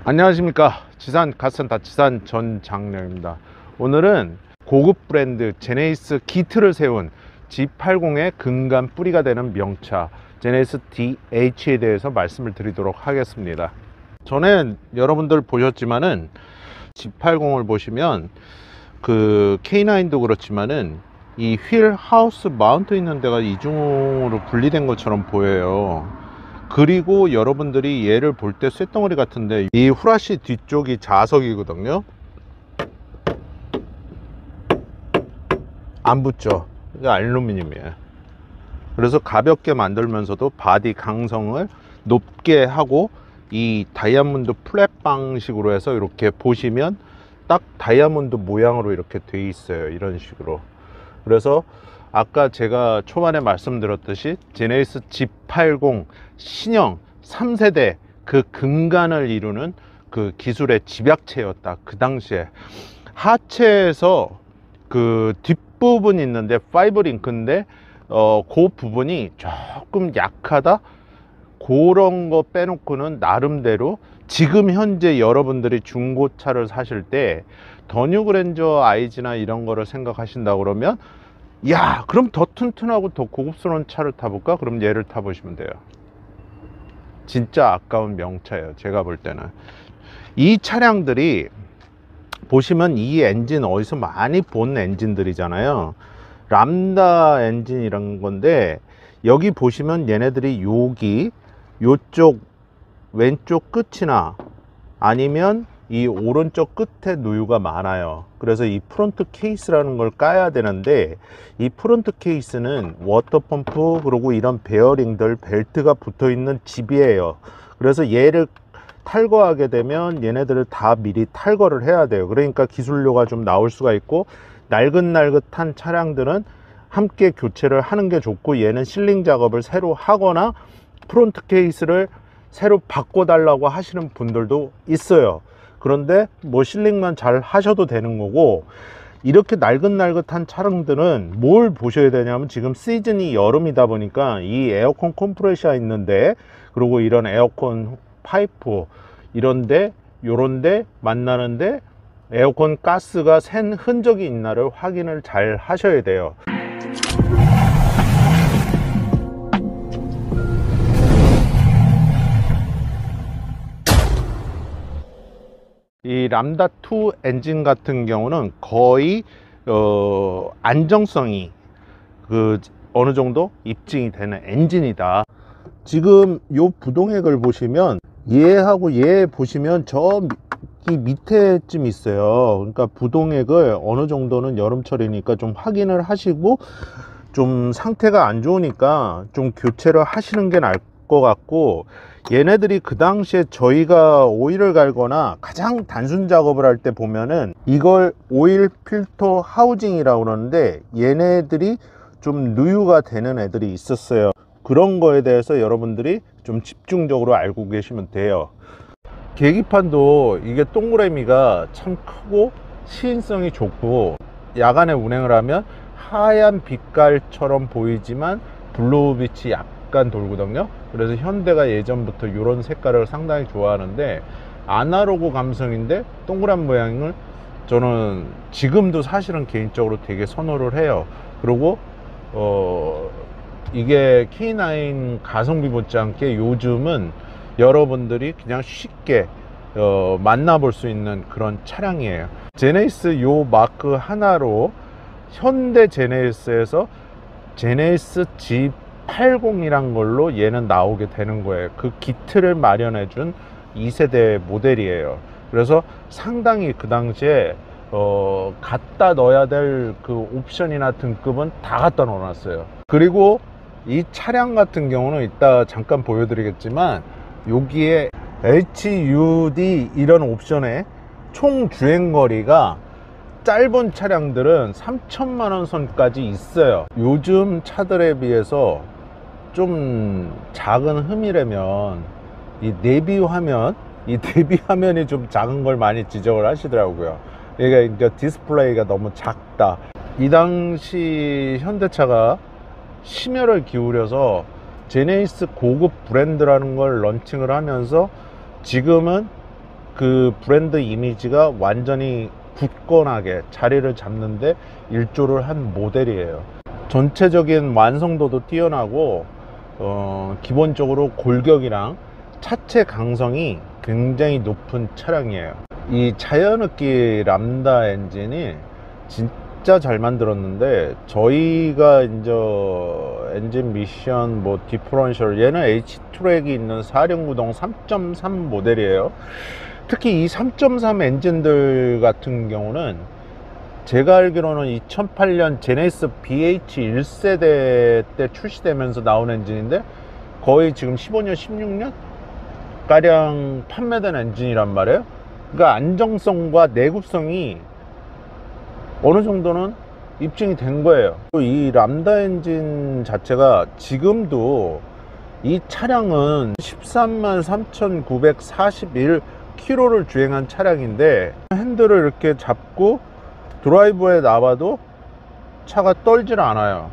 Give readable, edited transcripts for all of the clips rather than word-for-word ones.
안녕하십니까. 지산 카센터 지산 전장렬입니다. 오늘은 고급 브랜드 제네시스 기틀을 세운 G80의 근간 뿌리가 되는 명차 제네시스 DH에 대해서 말씀을 드리도록 하겠습니다. 전에 여러분들 보셨지만은 G80을 보시면 그 K9도 그렇지만은 이 휠 하우스 마운트 있는 데가 이중으로 분리된 것처럼 보여요. 그리고 여러분들이 얘를 볼 때 쇳덩어리 같은데 이 후라시 뒤쪽이 자석이거든요. 안 붙죠. 이게 알루미늄이에요. 그래서 가볍게 만들면서도 바디 강성을 높게 하고 이 다이아몬드 플랫 방식으로 해서 이렇게 보시면 딱 다이아몬드 모양으로 이렇게 돼 있어요. 이런 식으로. 그래서 아까 제가 초반에 말씀드렸듯이 제네시스 G80 신형 3세대 그 근간을 이루는 그 기술의 집약체였다. 그 당시에 하체에서 그 뒷부분이 있는데 파이브링크인데 그 부분이 조금 약하다. 그런 거 빼놓고는 나름대로 지금 현재 여러분들이 중고차를 사실 때 더 뉴 그랜저 IG나 이런 거를 생각하신다 그러면 야, 그럼 더 튼튼하고 더 고급스러운 차를 타볼까? 그럼 얘를 타보시면 돼요. 진짜 아까운 명차예요. 제가 볼 때는 이 차량들이 보시면 이 엔진 어디서 많이 본 엔진들이잖아요. 람다 엔진 이런 건데 여기 보시면 얘네들이 여기 요쪽 왼쪽 끝이나 아니면 이 오른쪽 끝에 누유가 많아요. 그래서 이 프론트 케이스라는 걸 까야 되는데 이 프론트 케이스는 워터펌프 그리고 이런 베어링들 벨트가 붙어 있는 집이에요. 그래서 얘를 탈거하게 되면 얘네들을 다 미리 탈거를 해야 돼요. 그러니까 기술료가 좀 나올 수가 있고 날긋날긋한 차량들은 함께 교체를 하는 게 좋고 얘는 실링 작업을 새로 하거나 프론트 케이스를 새로 바꿔달라고 하시는 분들도 있어요. 그런데 뭐 실링만 잘 하셔도 되는 거고, 이렇게 날긋날긋한 차량들은 뭘 보셔야 되냐면 지금 시즌이 여름이다 보니까 이 에어컨 컴프레셔 있는데 그리고 이런 에어컨 파이프 이런데 요런데 만나는데 에어컨 가스가 샌 흔적이 있나를 확인을 잘 하셔야 돼요. 이 람다2 엔진 같은 경우는 거의 안정성이 그 어느 정도 입증이 되는 엔진이다. 지금 요 부동액을 보시면 얘하고 얘 보시면 저기 밑에쯤 있어요. 그러니까 부동액을 어느 정도는 여름철이니까 좀 확인을 하시고 좀 상태가 안 좋으니까 좀 교체를 하시는 게 나을 것 같고, 얘네들이 그 당시에 저희가 오일을 갈거나 가장 단순 작업을 할 때 보면은 이걸 오일 필터 하우징이라고 그러는데 얘네들이 좀 누유가 되는 애들이 있었어요. 그런 거에 대해서 여러분들이 좀 집중적으로 알고 계시면 돼요. 계기판도 이게 동그라미가 참 크고 시인성이 좋고 야간에 운행을 하면 하얀 빛깔처럼 보이지만 블루우 빛이 약간 돌거든요. 그래서 현대가 예전부터 이런 색깔을 상당히 좋아하는데 아날로그 감성인데 동그란 모양을 저는 지금도 사실은 개인적으로 되게 선호를 해요. 그리고 이게 K9 가성비 못지않게 요즘은 여러분들이 그냥 쉽게 만나볼 수 있는 그런 차량이에요. 제네시스 요 마크 하나로 현대 제네시스에서 제네시스 G80이란 걸로 얘는 나오게 되는 거예요. 그 기틀을 마련해 준 2세대 모델이에요. 그래서 상당히 그 당시에 갖다 넣어야 될 그 옵션이나 등급은 다 갖다 넣어놨어요. 그리고 이 차량 같은 경우는 이따 잠깐 보여드리겠지만 여기에 HUD 이런 옵션에 총 주행거리가 짧은 차량들은 3천만원 선까지 있어요. 요즘 차들에 비해서 좀 작은 흠이라면 이 내비 화면이 좀 작은 걸 많이 지적을 하시더라고요. 그러니까 디스플레이가 너무 작다. 이 당시 현대차가 심혈을 기울여서 제네시스 고급 브랜드라는 걸 런칭을 하면서 지금은 그 브랜드 이미지가 완전히 굳건하게 자리를 잡는데 일조를 한 모델이에요. 전체적인 완성도도 뛰어나고 기본적으로 골격이랑 차체 강성이 굉장히 높은 차량이에요. 이 자연흡기 람다 엔진이 진짜 잘 만들었는데, 저희가 이제 엔진 미션 뭐 디퍼런셜, 얘는 H트랙이 있는 4륜구동 3.3 모델이에요. 특히 이 3.3 엔진들 같은 경우는 제가 알기로는 2008년 제네시스 BH 1세대 때 출시되면서 나온 엔진인데 거의 지금 15년 16년 가량 판매된 엔진이란 말이에요. 그러니까 안정성과 내구성이 어느 정도는 입증이 된 거예요. 이 람다 엔진 자체가 지금도, 이 차량은 133,3,941km를 주행한 차량인데 핸들을 이렇게 잡고 드라이브에 나와도 차가 떨질 않아요.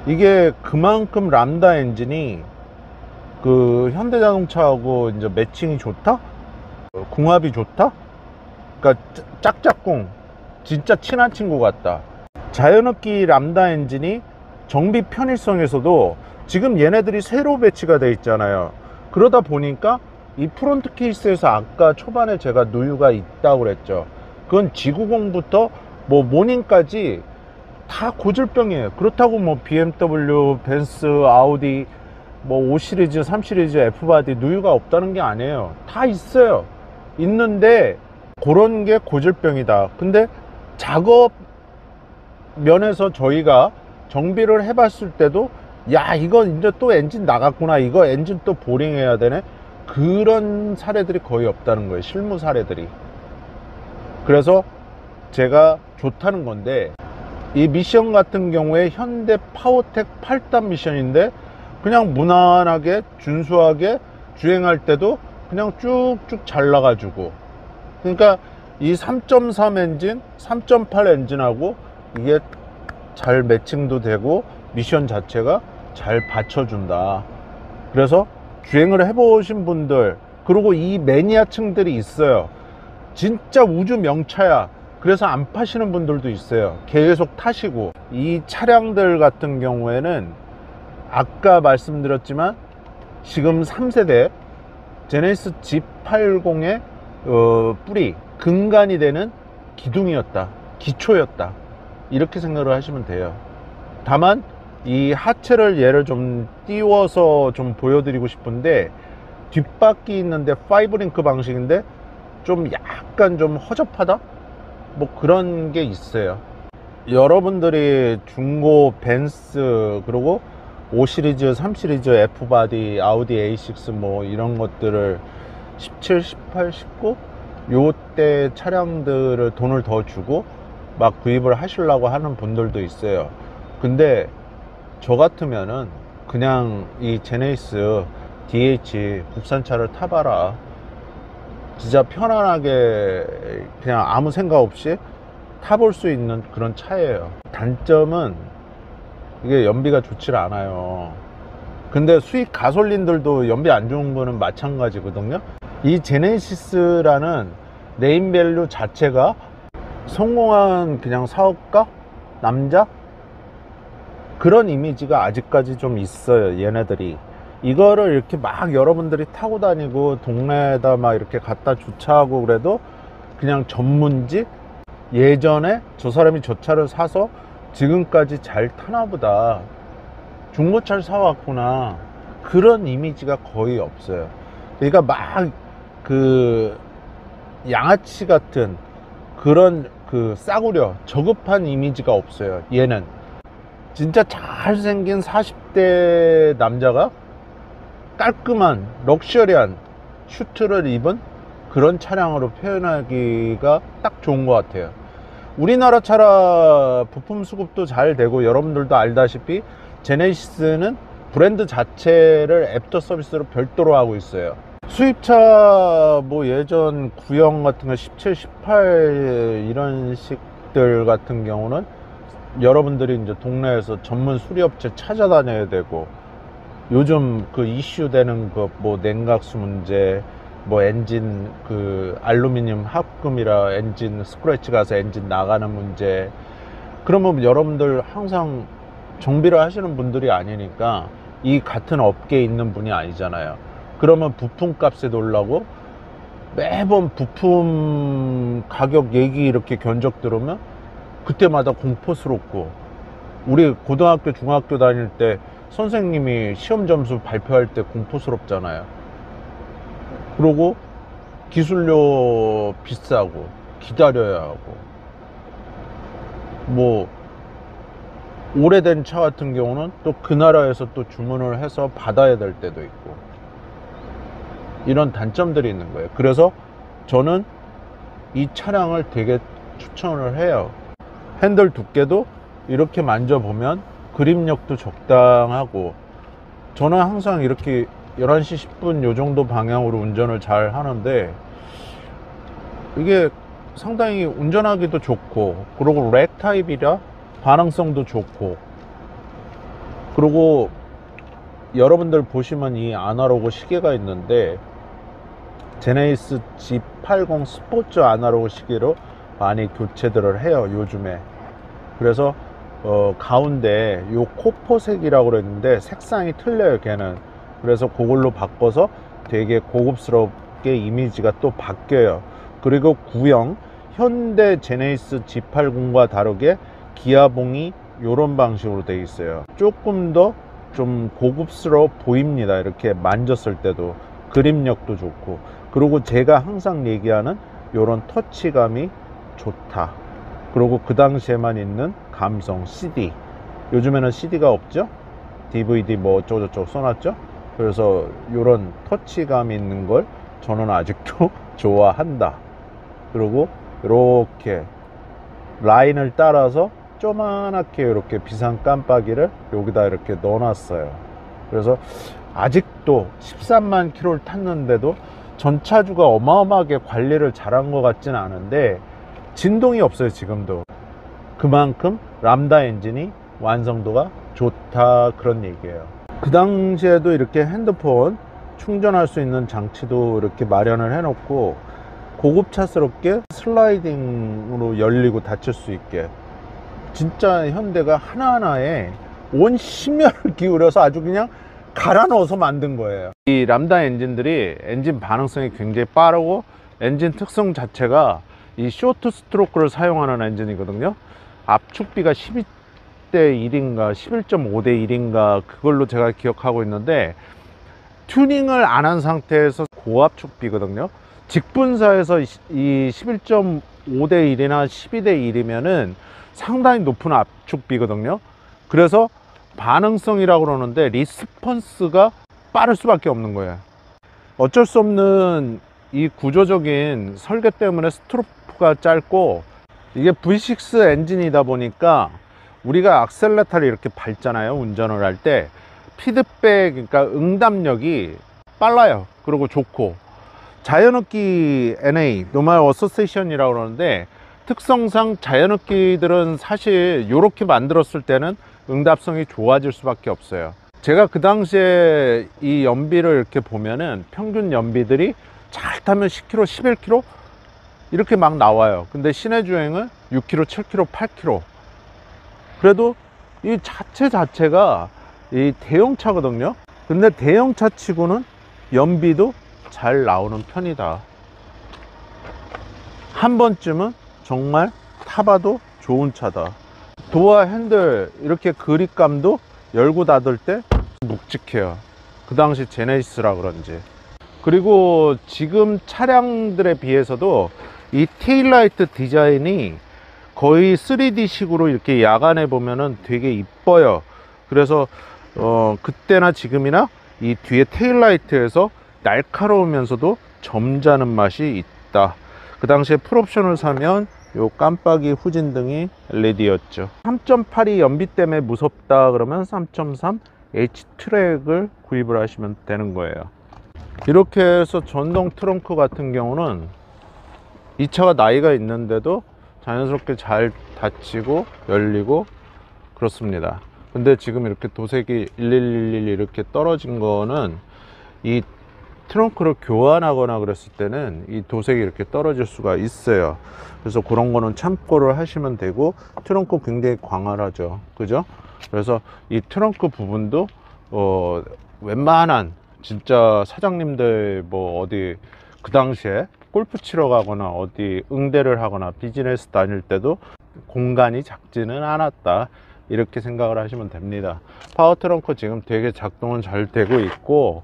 이게 그만큼 람다 엔진이 그 현대자동차하고 이제 매칭이 좋다? 궁합이 좋다? 그러니까 짝짝꿍, 진짜 친한 친구 같다. 자연흡기 람다 엔진이 정비 편의성에서도 지금 얘네들이 새로 배치가 돼 있잖아요. 그러다 보니까 이 프론트 케이스에서 아까 초반에 제가 누유가 있다고 그랬죠. 그건 G90부터 뭐 모닝까지 다 고질병이에요. 그렇다고 뭐 BMW, 벤츠, 아우디, 뭐 5시리즈, 3시리즈, F바디 누유가 없다는 게 아니에요. 다 있어요. 있는데 그런 게 고질병이다. 근데 작업 면에서 저희가 정비를 해봤을 때도, 야, 이거 이제 또 엔진 나갔구나, 이거 엔진 또 보링 해야 되네, 그런 사례들이 거의 없다는 거예요. 실무 사례들이. 그래서 제가 좋다는 건데, 이 미션 같은 경우에 현대 파워텍 8단 미션인데 그냥 무난하게 준수하게 주행할 때도 그냥 쭉쭉 잘 나가지고, 그러니까 이 3.3 엔진, 3.8 엔진하고 이게 잘 매칭도 되고 미션 자체가 잘 받쳐준다. 그래서 주행을 해보신 분들, 그리고 이 매니아층들이 있어요. 진짜 우주 명차야, 그래서 안 파시는 분들도 있어요. 계속 타시고. 이 차량들 같은 경우에는 아까 말씀드렸지만 지금 3세대 제네시스 G80의 뿌리, 근간이 되는 기둥이었다, 기초였다, 이렇게 생각을 하시면 돼요. 다만 이 하체를 얘를 좀 띄워서 좀 보여드리고 싶은데, 뒷바퀴 있는데 5링크 방식인데 좀 약간 좀 허접하다? 뭐 그런 게 있어요. 여러분들이 중고 벤츠, 그리고 5시리즈, 3시리즈, F바디, 아우디 A6 뭐 이런 것들을 17, 18, 19 요때 차량들을 돈을 더 주고 막 구입을 하시려고 하는 분들도 있어요. 근데 저 같으면은 그냥 이 제네시스 DH 국산차를 타봐라. 진짜 편안하게 그냥 아무 생각 없이 타볼 수 있는 그런 차예요. 단점은 이게 연비가 좋지 않아요. 근데 수입 가솔린들도 연비 안 좋은 거는 마찬가지거든요. 이 제네시스라는 네임밸류 자체가 성공한 그냥 사업가? 남자? 그런 이미지가 아직까지 좀 있어요, 얘네들이. 이거를 이렇게 막 여러분들이 타고 다니고 동네에다 막 이렇게 갖다 주차하고 그래도 그냥 전문직? 예전에 저 사람이 저 차를 사서 지금까지 잘 타나보다, 중고차를 사왔구나, 그런 이미지가 거의 없어요. 그러니까 막 그 양아치 같은 그런 그 싸구려 저급한 이미지가 없어요. 얘는 진짜 잘생긴 40대 남자가 깔끔한 럭셔리한 슈트를 입은 그런 차량으로 표현하기가 딱 좋은 것 같아요. 우리나라 차라 부품 수급도 잘 되고, 여러분들도 알다시피 제네시스는 브랜드 자체를 애프터 서비스로 별도로 하고 있어요. 수입차 뭐 예전 9형 같은 거 17, 18 이런 식들 같은 경우는 여러분들이 이제 동네에서 전문 수리업체 찾아다녀야 되고, 요즘 그 이슈 되는 그 뭐 냉각수 문제, 뭐 엔진 그 알루미늄 합금이라 엔진 스크래치 가서 엔진 나가는 문제. 그러면 여러분들 항상 정비를 하시는 분들이 아니니까 이 같은 업계에 있는 분이 아니잖아요. 그러면 부품 값에 놀라고 매번 부품 가격 얘기 이렇게 견적 들으면 그때마다 공포스럽고, 우리 고등학교 중학교 다닐 때 선생님이 시험 점수 발표할 때 공포스럽잖아요. 그리고 기술료 비싸고 기다려야 하고, 뭐 오래된 차 같은 경우는 또 그 나라에서 또 주문을 해서 받아야 될 때도 있고, 이런 단점들이 있는 거예요. 그래서 저는 이 차량을 되게 추천을 해요. 핸들 두께도 이렇게 만져보면 그립력도 적당하고, 저는 항상 이렇게 11시 10분 요 정도 방향으로 운전을 잘 하는데 이게 상당히 운전하기도 좋고, 그리고 렉 타입이라 반응성도 좋고, 그리고 여러분들 보시면 이 아날로그 시계가 있는데 제네시스 G80 스포츠 아날로그 시계로 많이 교체들을 해요 요즘에. 그래서 가운데 요 코포색이라고 그랬는데 색상이 틀려요 걔는. 그래서 그걸로 바꿔서 되게 고급스럽게 이미지가 또 바뀌어요. 그리고 구형 현대 제네시스 G80과 다르게 기아봉이 요런 방식으로 되어 있어요. 조금 더 좀 고급스러워 보입니다. 이렇게 만졌을 때도 그립력도 좋고, 그리고 제가 항상 얘기하는 요런 터치감이 좋다. 그리고 그 당시에만 있는 감성 CD, 요즘에는 CD가 없죠. DVD 뭐 어쩌고저쩌고 써놨죠. 그래서 요런 터치감 있는 걸 저는 아직도 좋아한다. 그리고 이렇게 라인을 따라서 조그맣게 이렇게 비상 깜빡이를 여기다 이렇게 넣어놨어요. 그래서 아직도 13만 킬로를 탔는데도 전차주가 어마어마하게 관리를 잘한 것 같지는 않은데 진동이 없어요 지금도. 그만큼 람다 엔진이 완성도가 좋다, 그런 얘기예요. 그 당시에도 이렇게 핸드폰 충전할 수 있는 장치도 이렇게 마련을 해 놓고 고급차스럽게 슬라이딩으로 열리고 닫힐 수 있게, 진짜 현대가 하나하나에 온 심혈을 기울여서 아주 그냥 갈아 넣어서 만든 거예요. 이 람다 엔진들이 엔진 반응성이 굉장히 빠르고, 엔진 특성 자체가 이 쇼트 스트로크를 사용하는 엔진이거든요. 압축비가 12대 1인가 11.5대 1인가 그걸로 제가 기억하고 있는데, 튜닝을 안 한 상태에서 고압축비거든요. 직분사에서 이 11.5대 1이나 12대 1이면은 상당히 높은 압축비거든요. 그래서 반응성이라고 그러는데 리스폰스가 빠를 수밖에 없는 거예요. 어쩔 수 없는 이 구조적인 설계 때문에 스트로프가 짧고, 이게 V6 엔진이다 보니까 우리가 악셀레터를 이렇게 밟잖아요 운전을 할 때. 피드백, 그러니까 응답력이 빨라요. 그리고 좋고, 자연흡기 NA 노멀 어소시에이션이라고 그러는데, 특성상 자연흡기들은 사실 이렇게 만들었을 때는 응답성이 좋아질 수밖에 없어요. 제가 그 당시에 이 연비를 이렇게 보면은 평균 연비들이 잘 타면 10km, 11km 이렇게 막 나와요. 근데 시내 주행은 6km, 7km, 8km. 그래도 이 자체가 이 대형차거든요. 근데 대형차 치고는 연비도 잘 나오는 편이다. 한 번쯤은 정말 타봐도 좋은 차다. 도어 핸들 이렇게 그립감도 열고 닫을 때 묵직해요. 그 당시 제네시스라 그런지. 그리고 지금 차량들에 비해서도 이 테일라이트 디자인이 거의 3D 식으로 이렇게 야간에 보면은 되게 이뻐요. 그래서 그때나 지금이나 이 뒤에 테일라이트에서 날카로우면서도 점잖은 맛이 있다. 그 당시에 풀옵션을 사면 요 깜빡이 후진등이 LED였죠 3.8이 연비 때문에 무섭다 그러면 3.3 H-트랙을 구입을 하시면 되는 거예요. 이렇게 해서 전동 트렁크 같은 경우는 이 차가 나이가 있는데도 자연스럽게 잘 닫히고 열리고 그렇습니다. 근데 지금 이렇게 도색이 1111 이렇게 떨어진 거는 이 트렁크를 교환하거나 그랬을 때는 이 도색이 이렇게 떨어질 수가 있어요. 그래서 그런 거는 참고를 하시면 되고, 트렁크 굉장히 광활하죠, 그죠? 그래서 이 트렁크 부분도 웬만한 진짜 사장님들 뭐 어디 그 당시에 골프 치러 가거나 어디 응대를 하거나 비즈니스 다닐 때도 공간이 작지는 않았다, 이렇게 생각을 하시면 됩니다. 파워 트렁크 지금 되게 작동은 잘 되고 있고,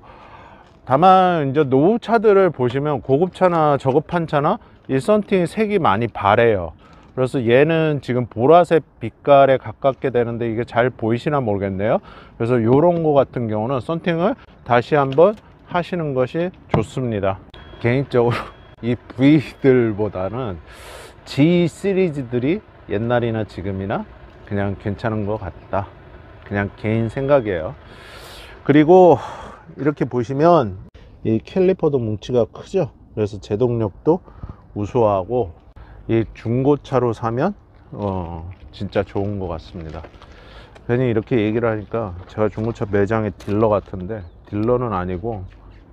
다만 이제 노후 차들을 보시면 고급차나 저급한 차나 이 썬팅 색이 많이 바래요. 그래서 얘는 지금 보라색 빛깔에 가깝게 되는데 이게 잘 보이시나 모르겠네요. 그래서 이런 거 같은 경우는 썬팅을 다시 한번 하시는 것이 좋습니다. 개인적으로 이 V들보다는 G 시리즈들이 옛날이나 지금이나 그냥 괜찮은 것 같다, 그냥 개인 생각이에요. 그리고 이렇게 보시면 이 캘리퍼도 뭉치가 크죠. 그래서 제동력도 우수하고, 이 중고차로 사면 진짜 좋은 것 같습니다. 괜히 이렇게 얘기를 하니까 제가 중고차 매장의 딜러 같은데, 딜러는 아니고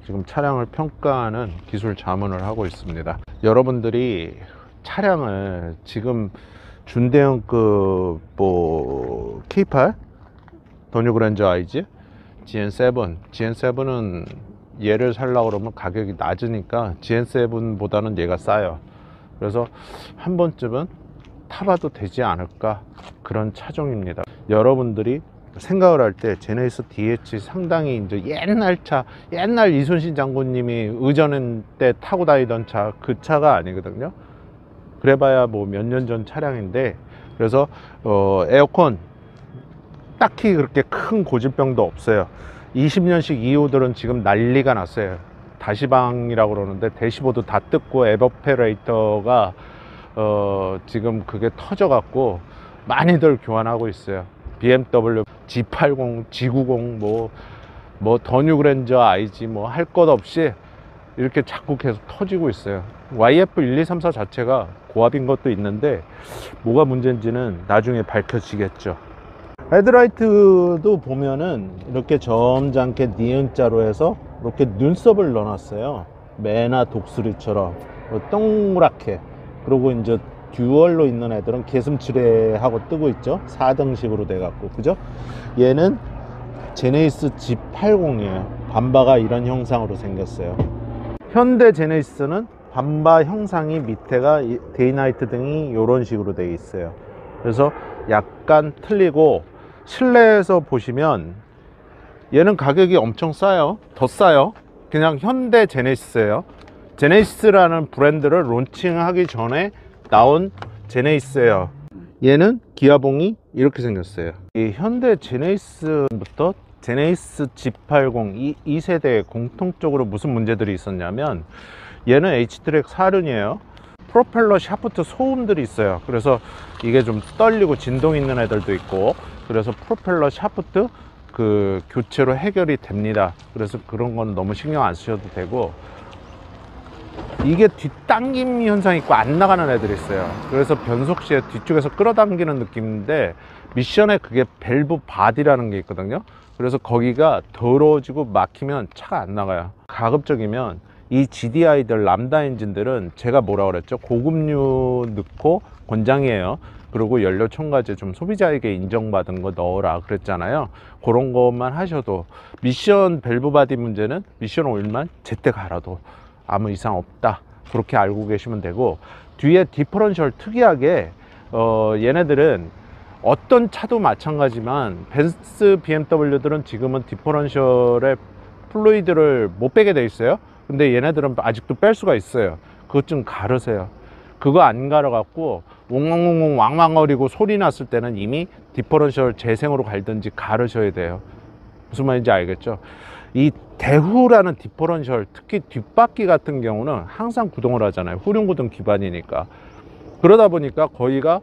지금 차량을 평가하는 기술 자문을 하고 있습니다. 여러분들이 차량을 지금 준대형급 뭐 K8, 더뉴 그랜저 IG, GN7은 얘를 살려고 그러면 가격이 낮으니까 GN7보다는 얘가 싸요. 그래서 한 번쯤은 타봐도 되지 않을까, 그런 차종입니다. 여러분들이 생각을 할 때 제네시스 DH 상당히 이제 옛날 차, 옛날 이순신 장군님이 의전 때 타고 다니던 차, 그 차가 아니거든요. 그래봐야 뭐 몇 년 전 차량인데, 그래서 에어컨 딱히 그렇게 큰 고질병도 없어요. 20년식 2호들은 지금 난리가 났어요. 다시방이라고 그러는데 대시보드 다 뜯고 에버페레이터가 지금 그게 터져 갖고 많이들 교환하고 있어요. BMW G80, G90, 뭐 더뉴 그랜저 IG 뭐 할 것 없이 이렇게 자꾸 계속 터지고 있어요. YF 1234 자체가 고압인 것도 있는데 뭐가 문제인지는 나중에 밝혀지겠죠. 헤드라이트도 보면은 이렇게 점잖게 니은자로 해서 이렇게 눈썹을 넣어놨어요. 매나 독수리처럼 동그랗게. 그리고 이제 듀얼로 있는 애들은 개슴츠레 하고 뜨고 있죠. 4등식으로 돼 갖고, 그죠? 얘는 제네시스 G80이에요 밤바가 이런 형상으로 생겼어요. 현대 제네시스는 밤바 형상이 밑에가 데이나이트 등이 이런 식으로 되어 있어요. 그래서 약간 틀리고, 실내에서 보시면 얘는 가격이 엄청 싸요. 더 싸요. 그냥 현대 제네시스예요. 제네시스라는 브랜드를 론칭하기 전에 나온 제네시스예요. 얘는 기아봉이 이렇게 생겼어요. 이 현대 제네시스부터 제네시스 G80 이 세대에 공통적으로 무슨 문제들이 있었냐면, 얘는 H트랙 4륜이에요. 프로펠러 샤프트 소음들이 있어요. 그래서 이게 좀 떨리고 진동 있는 애들도 있고, 그래서 프로펠러 샤프트 그 교체로 해결이 됩니다. 그래서 그런 건 너무 신경 안 쓰셔도 되고, 이게 뒷당김 현상이 있고 안 나가는 애들이 있어요. 그래서 변속 시에 뒤쪽에서 끌어당기는 느낌인데, 미션에 그게 밸브 바디라는 게 있거든요. 그래서 거기가 더러워지고 막히면 차가 안 나가요. 가급적이면 이 GDI들 람다 엔진들은 제가 뭐라 그랬죠? 고급류 넣고 권장이에요. 그리고 연료 첨가제 좀 소비자에게 인정받은 거 넣어라 그랬잖아요. 그런 것만 하셔도, 미션 밸브 바디 문제는 미션 오일만 제때 갈아도 아무 이상 없다, 그렇게 알고 계시면 되고, 뒤에 디퍼런셜 특이하게 얘네들은 어떤 차도 마찬가지만 벤츠 BMW들은 지금은 디퍼런셜에 플루이드를 못 빼게 돼 있어요. 근데 얘네들은 아직도 뺄 수가 있어요. 그것 좀 가르세요. 그거 안 갈아 갖고 웅웅웅 왕왕거리고 소리 났을 때는 이미 디퍼런셜 재생으로 갈든지 가르셔야 돼요. 무슨 말인지 알겠죠? 이 대후라는 디퍼런셜, 특히 뒷바퀴 같은 경우는 항상 구동을 하잖아요. 후륜구동 기반이니까. 그러다 보니까 거기가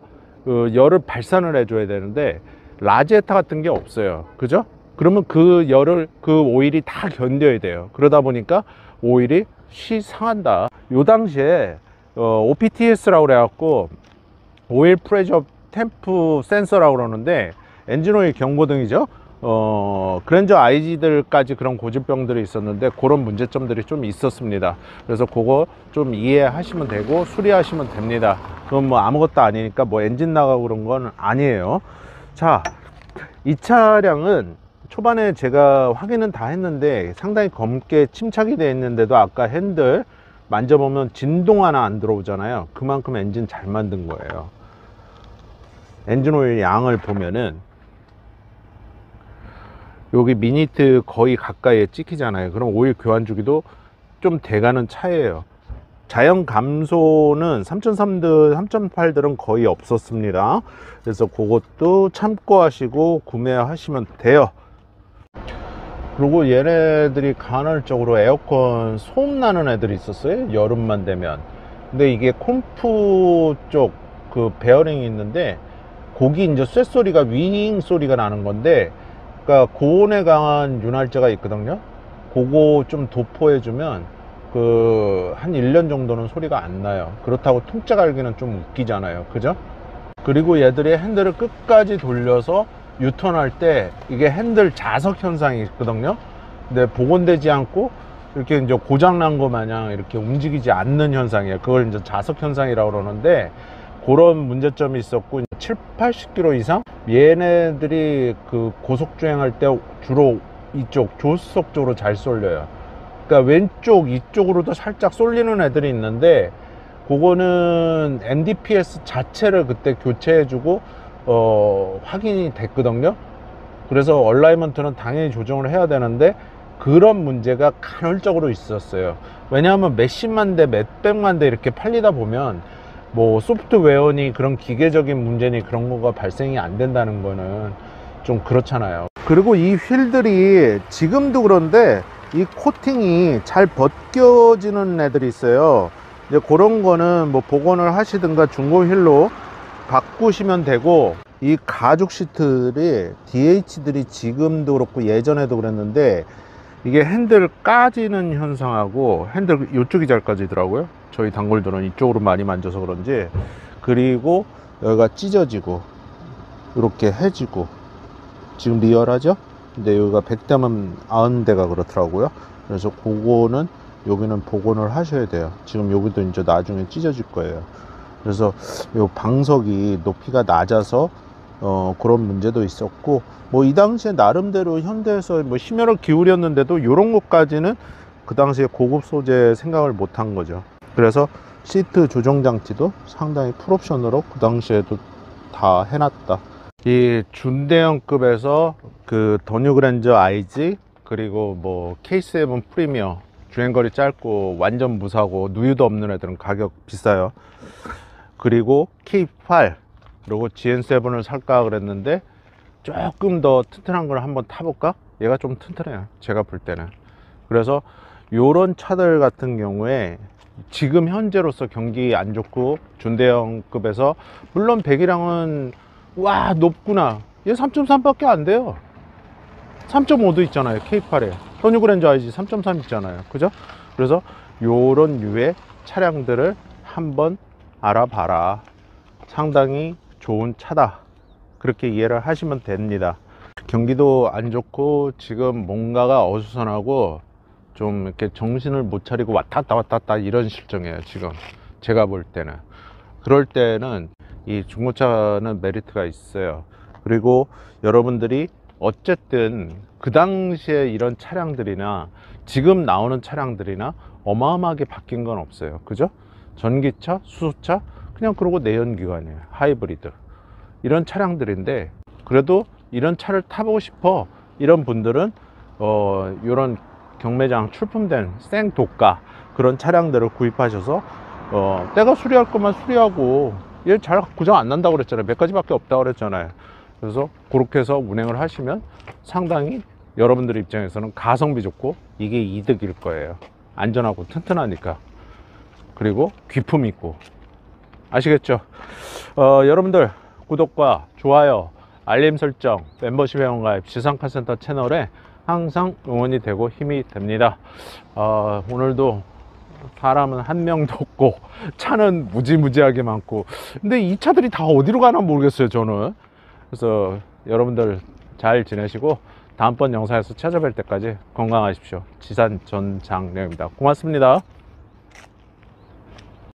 열을 발산을 해줘야 되는데 라제타 같은 게 없어요. 그죠? 그러면 그 열을, 그 오일이 다 견뎌야 돼요. 그러다 보니까 오일이 상한다. 요 당시에 OPTS라고 그래갖고 오일 프레셔 템프 센서라고 그러는데, 엔진 오일 경보등이죠. 그랜저 IG들까지 그런 고질병들이 있었는데 그런 문제점들이 좀 있었습니다. 그래서 그거 좀 이해하시면 되고 수리하시면 됩니다. 그건 뭐 아무것도 아니니까 뭐 엔진 나가고 그런 건 아니에요. 자, 이 차량은 초반에 제가 확인은 다 했는데 상당히 검게 침착이 되어 있는데도 아까 핸들 만져보면 진동 하나 안 들어오잖아요. 그만큼 엔진 잘 만든 거예요. 엔진 오일 양을 보면은 여기 미니트 거의 가까이에 찍히잖아요. 그럼 오일 교환 주기도 좀 돼가는 차예요. 자연 감소는 3.3들 3.8들은 거의 없었습니다. 그래서 그것도 참고하시고 구매하시면 돼요. 그리고 얘네들이 간헐적으로 에어컨 소음 나는 애들이 있었어요, 여름만 되면. 근데 이게 콤프 쪽 그 베어링이 있는데 거기 이제 쇳소리가 윙 소리가 나는 건데, 그러니까 고온에 강한 윤활제가 있거든요. 그거 좀 도포해 주면 그 한 1년 정도는 소리가 안 나요. 그렇다고 통째 갈기는 좀 웃기잖아요, 그죠? 그리고 얘들이 핸들을 끝까지 돌려서 유턴할 때 이게 핸들 자석 현상이 있거든요. 근데 복원되지 않고 이렇게 이제 고장난 거 마냥 이렇게 움직이지 않는 현상이에요. 그걸 이제 자석 현상이라고 그러는데, 그런 문제점이 있었고, 7, 80km 이상 얘네들이 그 고속 주행할 때 주로 이쪽 조수석 쪽으로 잘 쏠려요. 그러니까 왼쪽 이쪽으로도 살짝 쏠리는 애들이 있는데, 그거는 NDPS 자체를 그때 교체해주고 확인이 됐거든요. 그래서 얼라이먼트는 당연히 조정을 해야 되는데 그런 문제가 간헐적으로 있었어요. 왜냐하면 몇십만 대 몇백만 대 이렇게 팔리다 보면 뭐 소프트웨어니 그런 기계적인 문제니 그런 거가 발생이 안 된다는 거는 좀 그렇잖아요. 그리고 이 휠들이 지금도 그런데 이 코팅이 잘 벗겨지는 애들이 있어요. 이제 그런 거는 뭐 복원을 하시든가 중고 휠로 바꾸시면 되고, 이 가죽 시트들이 DH들이 지금도 그렇고 예전에도 그랬는데 이게 핸들 까지는 현상하고, 핸들 이쪽이 잘 까지더라고요. 저희 단골들은 이쪽으로 많이 만져서 그런지. 그리고 여기가 찢어지고 이렇게 해지고, 지금 리얼하죠? 근데 여기가 100대면 90대가 그렇더라고요. 그래서 그거는 여기는 복원을 하셔야 돼요. 지금 여기도 이제 나중에 찢어질 거예요. 그래서 요 방석이 높이가 낮아서 그런 문제도 있었고, 뭐 이 당시에 나름대로 현대에서 뭐 심혈을 기울였는데도 요런 것까지는 그 당시에 고급 소재 생각을 못 한 거죠. 그래서 시트 조정 장치도 상당히 풀옵션으로 그 당시에도 다 해놨다. 이 준대형급에서 그 더뉴 그랜저 IG, 그리고 뭐 K7 프리미어, 주행거리 짧고 완전 무사고 누유도 없는 애들은 가격 비싸요. 그리고 K8, 그리고 GN7을 살까 그랬는데 조금 더 튼튼한 걸 한번 타볼까? 얘가 좀 튼튼해요, 제가 볼 때는. 그래서 요런 차들 같은 경우에 지금 현재로서 경기 안 좋고 준대형급에서, 물론 배기량은 와 높구나, 얘 3.3 밖에 안 돼요. 3.5도 있잖아요, K8에. 더뉴 그랜저 IG 3.3 있잖아요, 그죠? 그래서 요런 유의 차량들을 한번 알아봐라. 상당히 좋은 차다, 그렇게 이해를 하시면 됩니다. 경기도 안 좋고 지금 뭔가가 어수선하고 좀 이렇게 정신을 못 차리고 왔다 갔다 이런 실정이에요, 지금 제가 볼 때는. 그럴 때는 이 중고차는 메리트가 있어요. 그리고 여러분들이 어쨌든 그 당시에 이런 차량들이나 지금 나오는 차량들이나 어마어마하게 바뀐 건 없어요, 그죠? 전기차, 수소차, 그냥 그러고 내연기관이에요, 하이브리드, 이런 차량들인데, 그래도 이런 차를 타보고 싶어 이런 분들은 이런 경매장 출품된 생도가 그런 차량들을 구입하셔서 때가 수리할 거면 수리하고, 얘 잘 고장 안 난다고 그랬잖아요, 몇 가지밖에 없다고 그랬잖아요. 그래서 그렇게 해서 운행을 하시면 상당히 여러분들 입장에서는 가성비 좋고 이게 이득일 거예요. 안전하고 튼튼하니까. 그리고 귀품 있고. 아시겠죠? 여러분들 구독과 좋아요, 알림 설정, 멤버십 회원가입, 지상카센터 채널에 항상 응원이 되고 힘이 됩니다. 오늘도 사람은 한 명도 없고 차는 무지무지하게 많고, 근데 이 차들이 다 어디로 가나 모르겠어요, 저는. 그래서 여러분들 잘 지내시고 다음번 영상에서 찾아뵐 때까지 건강하십시오. 지산 전장령입니다. 고맙습니다.